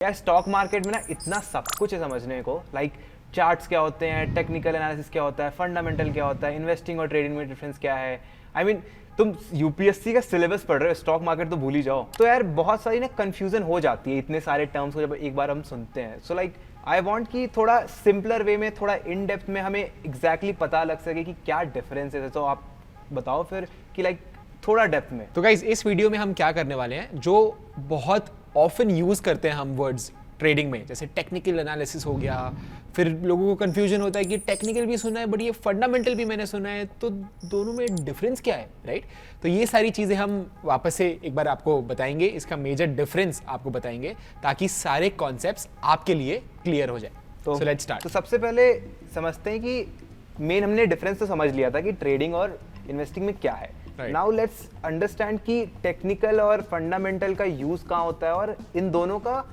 यार stock market में ना इतना सब कुछ है समझने को, लाइक चार्ट्स क्या होते हैं, टेक्निकल एनालिसिस क्या होता है, फंडामेंटल क्या होता है, इन्वेस्टिंग और ट्रेडिंग में डिफरेंस क्या है। आई मीन तुम यूपीएससी का सिलेबस पढ़ रहे हो, स्टॉक मार्केट तो भूल ही जाओ। तो यार बहुत सारी ना कंफ्यूजन हो जाती है इतने सारे टर्म्स को जब एक बार हम सुनते हैं। सो लाइक आई वांट कि थोड़ा सिंपलर वे में, थोड़ा इन डेप्थ में हमें एग्जैक्टली पता लग सके कि क्या डिफरेंस है। तो आप बताओ फिर कि लाइक थोड़ा डेप्थ में। तो गाइस इस वीडियो में हम क्या करने वाले हैं, जो बहुत ऑफन यूज करते हैं हम वर्ड्स ट्रेडिंग में, जैसे टेक्निकल एनालिसिस हो गया, फिर लोगों को कंफ्यूजन होता है कि टेक्निकल भी सुना है बट ये फंडामेंटल भी मैंने सुना है, तो दोनों में डिफरेंस क्या है, राइट? तो ये सारी चीज़ें हम वापस से एक बार आपको बताएंगे, इसका मेजर डिफरेंस आपको बताएंगे ताकि सारे कॉन्सेप्ट्स आपके लिए क्लियर हो जाए। तो लेट्स स्टार्ट। तो सबसे पहले समझते हैं कि मेन हमने डिफरेंस तो समझ लिया था कि ट्रेडिंग और इन्वेस्टिंग में क्या है। नाउ लेट्स अंडरस्टैंड कि टेक्निकल और फंडामेंटल का यूज कहाँ होता है और इन दोनों का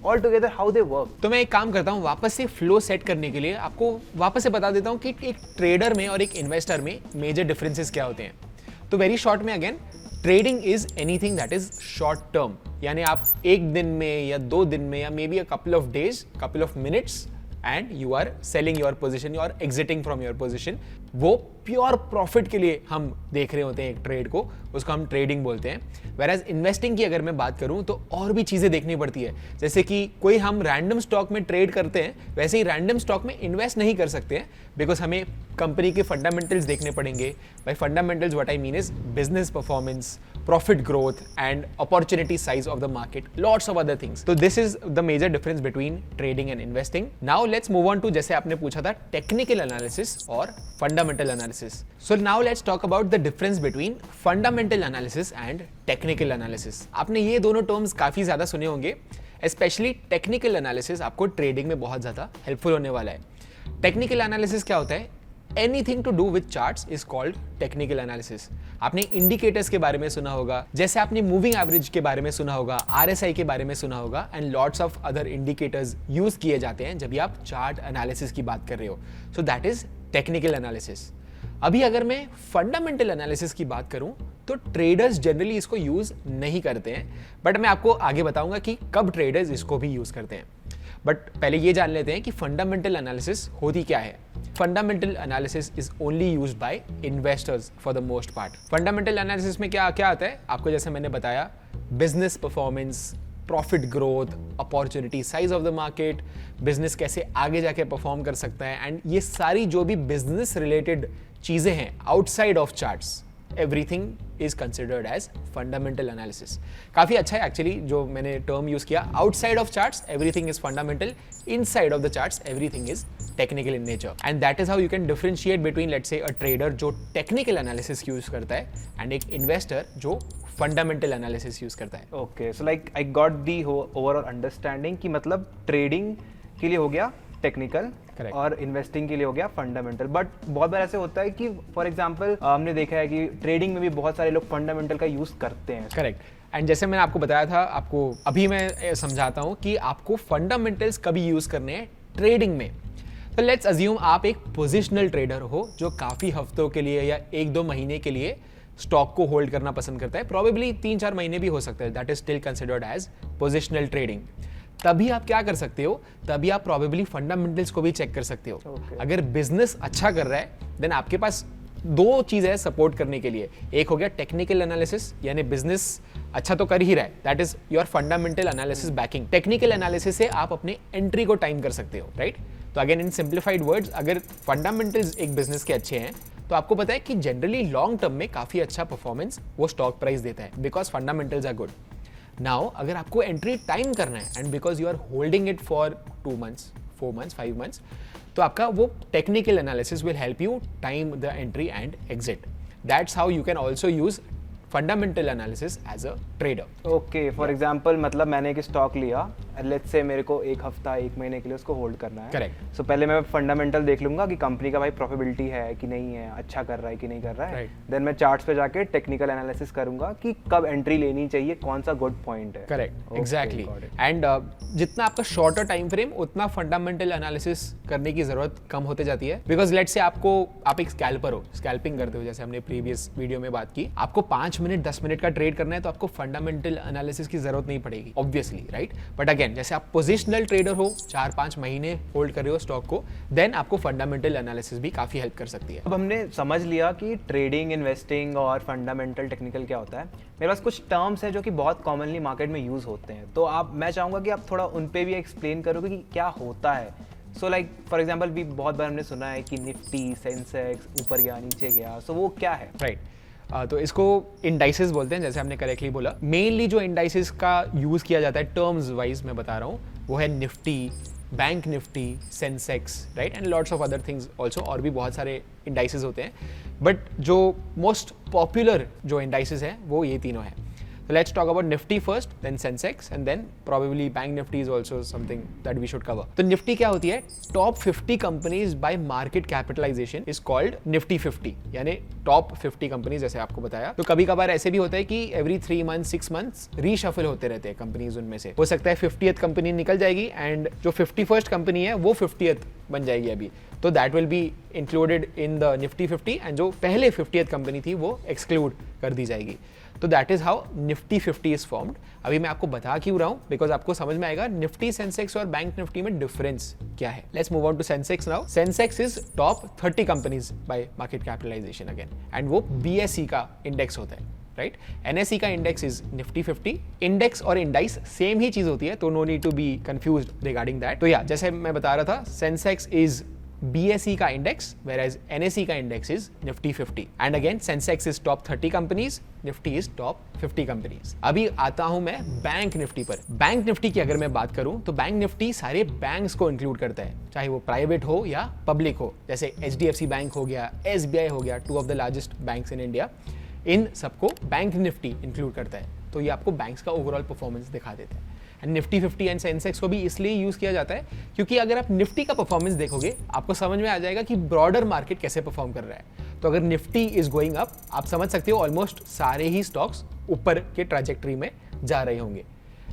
all together how they work. तो मैं एक काम करता हूँ, वापस से फ्लो सेट करने के लिए आपको वापस से बता देता हूँ कि एक ट्रेडर में और एक इन्वेस्टर में मेजर डिफरेंसेस क्या होते हैं। तो वेरी शॉर्ट में again, trading is anything that is short term, यानी आप एक दिन में या 2 दिन में या maybe a couple of days, couple of minutes and you are selling your position, you are exiting from your position. वो प्योर प्रॉफिट के लिए हम देख रहे होते हैं एक ट्रेड को, उसको हम ट्रेडिंग बोलते हैं। वेराज इन्वेस्टिंग की अगर मैं बात करूं तो और भी चीजें देखनी पड़ती है, जैसे कि कोई हम रैंडम स्टॉक में ट्रेड करते हैं, वैसे ही रैंडम स्टॉक में इन्वेस्ट नहीं कर सकते हैं, बिकॉज हमें कंपनी के फंडामेंटल्स देखने पड़ेंगे। By fundamentals what I mean is business performance, profit growth and opportunity size of the market, lots of other things. So this is the major difference between trading and investing. Now let's move on to, जैसे आपने पूछा था, technical analysis और fundamental analysis. So now let's talk about the difference between fundamental analysis and technical analysis. आपने ये दोनों terms काफी ज्यादा सुने होंगे, especially technical analysis आपको trading में बहुत ज्यादा helpful होने वाला है। Technical analysis क्या होता है? Anything to do with charts is called technical analysis. आपने इंडिकेटर्स के बारे में सुना होगा, जैसे आपने मूविंग एवरेज के बारे में सुना होगा, RSI के बारे में सुना होगा, and lots of other indicators use किए जाते हैं जब भी आप चार्ट एनालिसिस की बात कर रहे हो। So that is technical analysis. अभी अगर मैं फंडामेंटल एनालिसिस की बात करूं तो ट्रेडर्स जनरली इसको यूज नहीं करते हैं, बट मैं आपको आगे बताऊंगा कि कब ट्रेडर्स इसको भी यूज करते हैं। बट पहले ये जान लेते हैं कि फंडामेंटल एनालिसिस होती क्या है। Fundamental analysis is only used by investors for the most part. Fundamental analysis में क्या क्या आता है आपको, जैसे मैंने बताया, business performance, profit growth, opportunity size of the market, business कैसे आगे जाके परफॉर्म कर सकता है, एंड ये सारी जो भी बिजनेस रिलेटेड चीजें हैं outside of charts, everything is considered as fundamental analysis. काफी अच्छा है एक्चुअली जो मैंने टर्म यूज किया, outside of charts everything is fundamental, inside of the charts everything is technical in nature, and that is how you can differentiate between let's say a trader जो technical analysis use करता है and एक investor जो fundamental analysis use करता है। Okay, so like I got the overall understanding कि मतलब trading के लिए हो गया टेक्निकल और इन्वेस्टिंग के लिए हो गया फंडामेंटल। बट बहुत बार ऐसे होता है कि फॉर एग्जांपल हमने देखा है कि ट्रेडिंग में भी बहुत सारे लोग फंडामेंटल का यूज करते हैं। करेक्ट, एंड जैसे मैंने आपको बताया था, आपको अभी मैं समझाता हूं कि आपको फंडामेंटल्स कभी यूज करने हैं ट्रेडिंग में। तो लेट्स अज्यूम आप एक पोजिशनल ट्रेडर हो जो काफी हफ्तों के लिए या 1-2 महीने के लिए स्टॉक को होल्ड करना पसंद करता है, प्रोबेबली 3-4 महीने भी हो सकता है, that is still considered as positional trading. तभी आप क्या कर सकते हो, तभी आप प्रोबेबली फंडामेंटल्स को भी चेक कर सकते हो। अगर बिजनेस अच्छा कर रहा है देन आपके पास 2 चीजें हैं सपोर्ट करने के लिए। एक हो गया टेक्निकल एनालिसिस, यानी बिजनेस अच्छा तो कर ही रहा है, that is your fundamental analysis banking. Technical analysis से आप अपने एंट्री को टाइम कर सकते हो, राइट? तो अगेन इन सिंप्लीफाइड वर्ड्स, अगर फंडामेंटल्स एक बिजनेस के अच्छे हैं तो आपको पता है कि जनरली लॉन्ग टर्म में काफी अच्छा परफॉर्मेंस वो स्टॉक प्राइस देता है, because fundamentals are good. Now अगर आपको एंट्री टाइम करना है and because you are holding it for 2 months, 4 months, 5 months, तो आपका वो technical analysis will help you time the entry and exit. That's how you can also use fundamental analysis as a trader. Okay, for example मतलब मैंने एक stock लिया, let's say मेरे को 1 हफ्ता 1 महीने के लिए उसको होल्ड करना है। करेक्ट। सो पहले मैं फंडामेंटल देख लूंगा कि कंपनी का भाई प्रॉफिटेबिलिटी है कि नहीं है, अच्छा कर रहा है कि नहीं कर रहा है। देन मैं चार्ट्स पे जाके टेक्निकल एनालिसिस करूंगा कि कब एंट्री लेनी चाहिए, कौन सा गुड पॉइंट है। Correct, exactly. एंड जितना आपका शॉर्टर टाइम फ्रेम, उतना फंडामेंटल एनालिसिस करने की जरूरत कम होते जाती है, बिकॉज लेट्स से आप एक स्कैल्पर हो, स्कैल्पिंग करते हो, जैसे हमने प्रीवियस वीडियो में बात की, आपको 5 मिनट 10 मिनट का ट्रेड करना है तो आपको फंडामेंटल एनालिसिस की जरूरत नहीं पड़ेगी obviously, right? But again again जैसे आप पोजिशनल ट्रेडर हो, 4-5 महीने होल्ड कर रहे हो स्टॉक को, देन आपको फंडामेंटल एनालिसिस भी काफ़ी हेल्प कर सकती है। अब हमने समझ लिया कि ट्रेडिंग, इन्वेस्टिंग और फंडामेंटल टेक्निकल क्या होता है। मेरे पास कुछ टर्म्स हैं जो कि बहुत कॉमनली मार्केट में यूज़ होते हैं, तो मैं चाहूँगा कि आप थोड़ा उन पे भी एक्सप्लेन करोगे कि क्या होता है। सो लाइक फॉर एग्जांपल भी बहुत बार हमने सुना है कि निफ्टी, सेंसेक्स ऊपर गया, नीचे गया, सो वो क्या है? राइट तो इसको इंडाइसेस बोलते हैं, जैसे हमने करेक्टली बोला। मेनली जो इंडाइसेस का यूज़ किया जाता है टर्म्स वाइज मैं बता रहा हूँ, वो है Nifty, bank Nifty, Sensex, right, and lots of other things also, और भी बहुत सारे इंडाइसेस होते हैं, बट जो मोस्ट पॉपुलर जो इंडाइसेस हैं वो ये तीनों हैं। So let's talk about Nifty first, then Sensex, and then probably Bank Nifty is also something that we should cover. तो Nifty क्या होती है? Top 50 companies by market capitalization is called Nifty 50, यानी top 50 companies जैसे आपको बताया। तो कभी कभार ऐसे भी होता है कि every 3 months, 6 months रीशफल होते रहते हैं कंपनीज, उनमें से हो सकता है 50th कंपनी निकल जाएगी एंड जो 51st कंपनी है वो 50th बन जाएगी अभी, तो that will be included in the Nifty 50 and जो पहले 50th कंपनी थी वो एक्सक्लूड कर दी जाएगी। तो that is how Nifty 50 is formed. अभी मैं आपको बता क्यों रहा हूं, बिकॉज आपको समझ में आएगा निफ्टी, सेंसेक्स और बैंक निफ्टी में डिफरेंस क्या है। Let's move on to Sensex now. Sensex is top 30 companies by market capitalisation again, and वो बीएसई का इंडेक्स होता है, राइट। एनएसई का इंडेक्स इज निफ्टी 50। इंडेक्स और इंडाइस सेम ही चीज होती है, तो no need to be confused regarding that. तो या जैसे मैं बता रहा था, सेंसेक्स इज BSE का इंडेक्स, whereas NSE का index is Nifty 50, and again Sensex is top 30 companies, Nifty is top 50 companies. अभी आता हूं मैं बैंक निफ्टी पर। बैंक निफ्टी की अगर मैं बात करूं तो बैंक निफ्टी सारे बैंक्स को इंक्लूड करता है, चाहे वो प्राइवेट हो या पब्लिक हो, जैसे HDFC बैंक हो गया, SBI हो गया, 2 of the largest banks in India, इन सबको बैंक निफ्टी इंक्लूड करता है। तो ये आपको बैंक्स का ओवरऑल परफॉर्मेंस दिखा देता है। एंड निफ्टी 50 एंड सेंसेक्स को भी इसलिए यूज़ किया जाता है क्योंकि अगर आप निफ्टी का परफॉर्मेंस देखोगे आपको समझ में आ जाएगा कि ब्रॉडर मार्केट कैसे परफॉर्म कर रहा है। तो अगर निफ्टी इज गोइंग अप, आप समझ सकते हो ऑलमोस्ट सारे ही स्टॉक्स ऊपर के ट्रैजेक्टरी में जा रहे होंगे।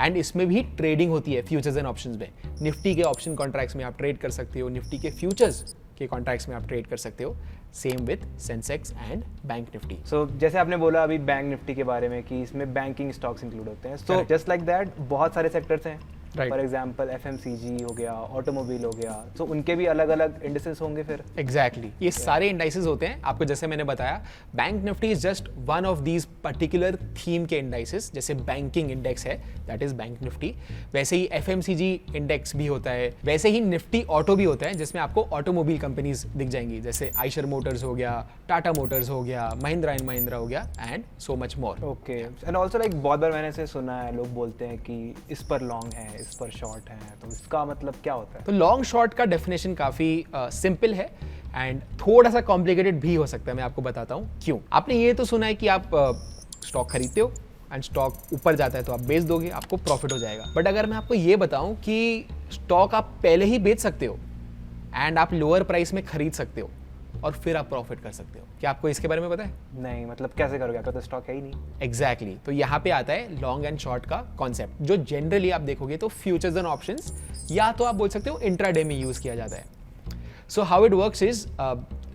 एंड इसमें भी ट्रेडिंग होती है फ्यूचर्स एंड ऑप्शंस में। निफ्टी के ऑप्शन कॉन्ट्रैक्ट्स में आप ट्रेड कर सकते हो, निफ्टी के फ्यूचर्स के कॉन्ट्रैक्ट्स में आप ट्रेड कर सकते हो। Same with sensex and bank nifty. So जैसे आपने बोला अभी बैंक निफ्टी के बारे में कि इसमें बैंकिंग स्टॉक्स इंक्लूड होते हैं, सो जस्ट लाइक दैट बहुत सारे सेक्टर्स हैं, फॉर एग्जांपल FMCG हो गया, ऑटोमोबाइल हो गया, तो उनके भी अलग अलग इंडिसेस होंगे फिर। एग्जैक्टली ये सारे इंडाइसेस होते हैं। आपको जैसे मैंने बताया, bank Nifty is just one of these particular theme के इंडाइसेस। जैसे बैंकिंग इंडेक्स है, दैट इज बैंक निफ्टी। वैसे ही FMCG इंडेक्स भी होता है, वैसे ही निफ्टी ऑटो भी होता है, जिसमें आपको ऑटोमोबाइल कंपनीज दिख जाएंगी, जैसे आइशर मोटर्स हो गया, टाटा मोटर्स हो गया, महिंद्रा एंड महिंद्रा हो गया, and so much more. Okay, and also like बहुत बार मैंने ऐसे सुना है, लोग बोलते हैं कि इस पर लॉन्ग है, इस पर शॉर्ट है, तो इसका मतलब क्या होता है? तो लॉन्ग शॉर्ट का डेफिनेशन काफी सिंपल है एंड थोड़ा सा कॉम्प्लिकेटेड भी हो सकता है। मैं आपको बताता हूँ क्यों। आपने ये तो सुना है कि आप स्टॉक खरीदते हो एंड स्टॉक ऊपर जाता है तो आप बेच दोगे, आपको प्रॉफिट हो जाएगा। बट अगर मैं आपको ये बताऊं कि स्टॉक आप पहले ही बेच सकते हो एंड आप लोअर प्राइस में खरीद सकते हो और फिर आप प्रॉफिट कर सकते हो, क्या आपको इसके बारे में पता है? नहीं, मतलब कैसे करोगे, आपका तो स्टॉक है ही नहीं। एग्जैक्टली तो यहाँ पे आता है लॉन्ग एंड शॉर्ट का कॉन्सेप्ट, जो जनरली आप देखोगे तो फ्यूचर्स एंड ऑप्शंस या तो आप बोल सकते हो इंट्राडे में यूज किया जाता है। So how it works is,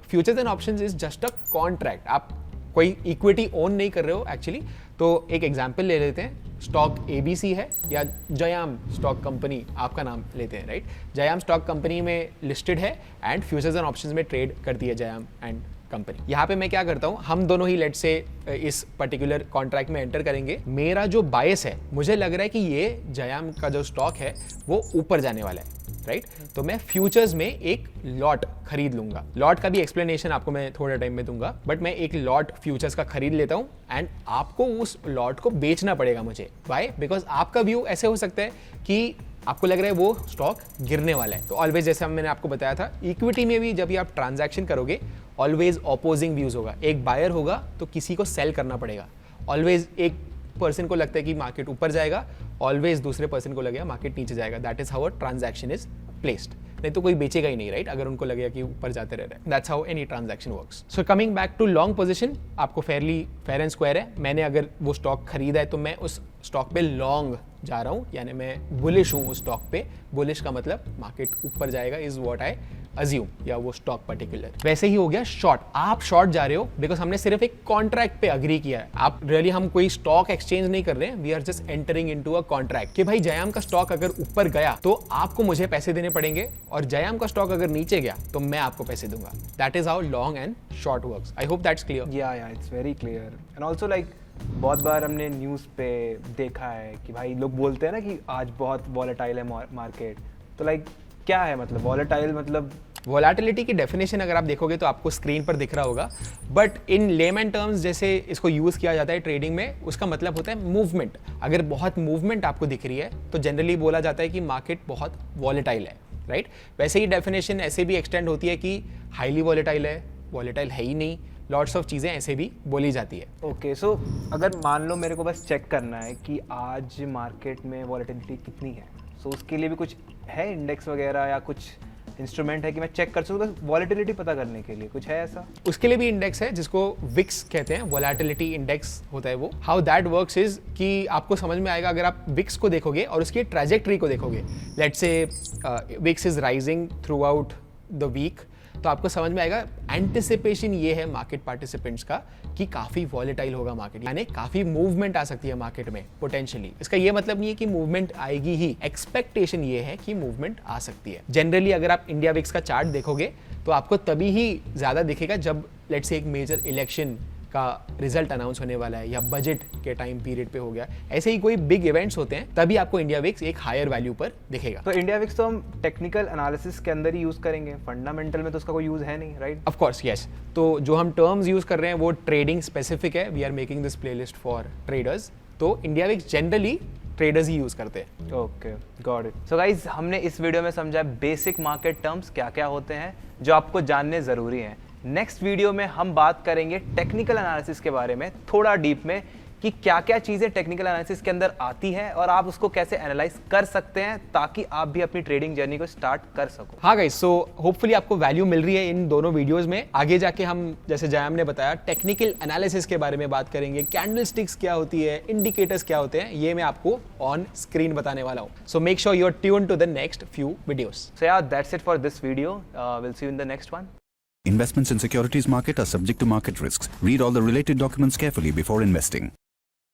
futures and options is just a contract. आप कोई इक्विटी ओन नहीं कर रहे हो एक्चुअली। तो एक एग्जाम्पल ले लेते हैं, स्टॉक ABC है या जयाम स्टॉक कंपनी आपका नाम लेते हैं, राइट। जयाम स्टॉक कंपनी में लिस्टेड है एंड फ्यूचर्स एंड ऑप्शंस में ट्रेड करती है जयाम एंड कंपनी। यहाँ पे मैं क्या करता हूँ, हम दोनों ही लेट से इस पर्टिकुलर कॉन्ट्रैक्ट में एंटर करेंगे। मेरा जो बायस है, मुझे लग रहा है कि ये जयाम का जो स्टॉक है वो ऊपर जाने वाला है, राइट। तो मैं फ्यूचर्स में एक लॉट खरीद लूंगा। लॉट का भी एक्सप्लेनेशन आपको मैं थोड़े टाइम में दूंगा, बट मैं एक लॉट फ्यूचर्स का खरीद लेता हूं एंड आपको उस लॉट को बेचना पड़ेगा मुझे। व्हाई? बिकॉज आपका व्यू ऐसे हो सकता है कि आपको लग रहा है वो स्टॉक गिरने वाला है। तो ऑलवेज, जैसे मैंने आपको बताया था, इक्विटी में भी जब भी आप ट्रांजैक्शन करोगे ऑलवेज ऑपोजिंग व्यूज होगा। एक बायर होगा तो किसी को सेल करना पड़ेगा। ऑलवेज एक पर्सन को लगता है कि मार्केट ऊपर जाएगा, ऑलवेज दूसरे पर्सन को लगेगा मार्केट नीचे जाएगा। That is how a transaction is placed. नहीं तो कोई बेचेगा ही नहीं, राइट, अगर उनको लगेगा कि ऊपर जाते रह रहे हैं। That's how any transaction works. So coming back to long position, आपको फेयर एंड स्क्वायर है। मैंने अगर वो स्टॉक खरीदा है तो मैं उस स्टॉक पे लॉन्ग जा रहा हूँ, यानी मैं बुलिश हूँ उस स्टॉक पे। बुलिश का मतलब मार्केट ऊपर जाएगा इज व्हाट आई अज्यूम, या वो स्टॉक पर्टिकुलर। वैसे ही हो गया शॉर्ट, आप शॉर्ट जा रहे हो बिकॉज हमने सिर्फ एक कॉन्ट्रैक्ट पे अग्री किया है। आप रियली हम कोई स्टॉक एक्सचेंज नहीं कर रहे हैं, we are just entering into a contract कि भाई जयाम का स्टॉक अगर ऊपर गया तो आपको मुझे पैसे देने पड़ेंगे, और जयाम का स्टॉक अगर नीचे गया तो मैं आपको पैसे दूंगा। That is how long and short works. I hope that's clear. Yeah it's very clear. And also like बहुत बार हमने न्यूज़ पे देखा है कि भाई लोग बोलते हैं ना कि आज बहुत वॉलेटाइल है मार्केट, तो लाइक क्या है मतलब वॉलेटाइल मतलब? वोलेटिलिटी की डेफिनेशन अगर आप देखोगे तो आपको स्क्रीन पर दिख रहा होगा, बट इन लेमन टर्म्स जैसे इसको यूज़ किया जाता है ट्रेडिंग में, उसका मतलब होता है मूवमेंट। अगर बहुत मूवमेंट आपको दिख रही है तो जनरली बोला जाता है कि मार्केट बहुत वॉलेटाइल है, राइट? वैसे ही डेफिनेशन ऐसे भी एक्सटेंड होती है कि हाईली वॉलेटाइल है ही नहीं, लॉट्स ऑफ चीज़ें ऐसे भी बोली जाती है। ओके, सो अगर मान लो मेरे को बस चेक करना है कि आज मार्केट में वॉलेटिलिटी कितनी है, सो उसके लिए भी कुछ है इंडेक्स वगैरह या कुछ इंस्ट्रूमेंट है कि मैं चेक कर सकूँ बस वॉलेटिलिटी पता करने के लिए? कुछ है ऐसा? उसके लिए भी इंडेक्स है जिसको विक्स कहते हैं, वोलेटिलिटी इंडेक्स होता है वो। हाउ दैट वर्क्स इज कि आपको समझ में आएगा अगर आप विक्स को देखोगे और उसकी ट्रैजेक्टरी को देखोगे। Let's say VIX is rising throughout the week, तो आपको समझ में आएगा एंटिसिपेशन ये है मार्केट पार्टिसिपेंट्स का कि काफ़ी वॉलेटाइल होगा मार्केट, यानी काफ़ी मूवमेंट आ सकती है मार्केट में पोटेंशियली। इसका ये मतलब नहीं है कि मूवमेंट आएगी ही, एक्सपेक्टेशन ये है कि मूवमेंट आ सकती है। जनरली अगर आप इंडिया विक्स का चार्ट देखोगे तो आपको तभी ही ज़्यादा दिखेगा जब लेट्स से एक मेजर इलेक्शन का रिजल्ट अनाउंस होने वाला है या बजट के टाइम पीरियड पे हो गया, ऐसे ही कोई बिग इवेंट्स होते हैं, तभी आपको इंडिया विक्स एक हायर वैल्यू पर दिखेगा। तो इंडिया विक्स तो हम टेक्निकल एनालिसिस के अंदर ही यूज़ करेंगे, फंडामेंटल में तो उसका कोई यूज़ है नहीं, राइट? Of course yes. तो जो हम टर्म्स यूज़ कर रहे हैं वो ट्रेडिंग स्पेसिफिक है। We are making this playlist for traders, तो इंडिया विक्स जनरली ट्रेडर्स ही यूज़ करते हैं। Okay, got it. So guys, हमने इस वीडियो में समझा बेसिक मार्केट टर्म्स क्या क्या होते हैं जो आपको जानने ज़रूरी हैं। नेक्स्ट वीडियो में हम बात करेंगे टेक्निकल एनालिसिस के बारे में, थोड़ा डीप में, कि क्या क्या चीज़ें टेक्निकल एनालिसिस के अंदर आती हैं और आप उसको कैसे एनालाइज कर सकते हैं ताकि आप भी अपनी ट्रेडिंग जर्नी को स्टार्ट कर सको। हाँ गाइस, सो होपफुली आपको वैल्यू मिल रही है इन दोनों वीडियोस में। आगे जाके हम, जैसे जयाम ने बताया, टेक्निकल एनालिसिस के बारे में बात करेंगे, कैंडलस्टिक्स क्या होती है, इंडिकेटर्स क्या होते हैं, ये मैं आपको ऑन स्क्रीन बताने वाला हूँ। So make sure you are tuned to the next few videos. So यार, that's it for this video. Will see you in the next one. Investments in securities market are subject to market risks. Read all the related documents carefully before investing.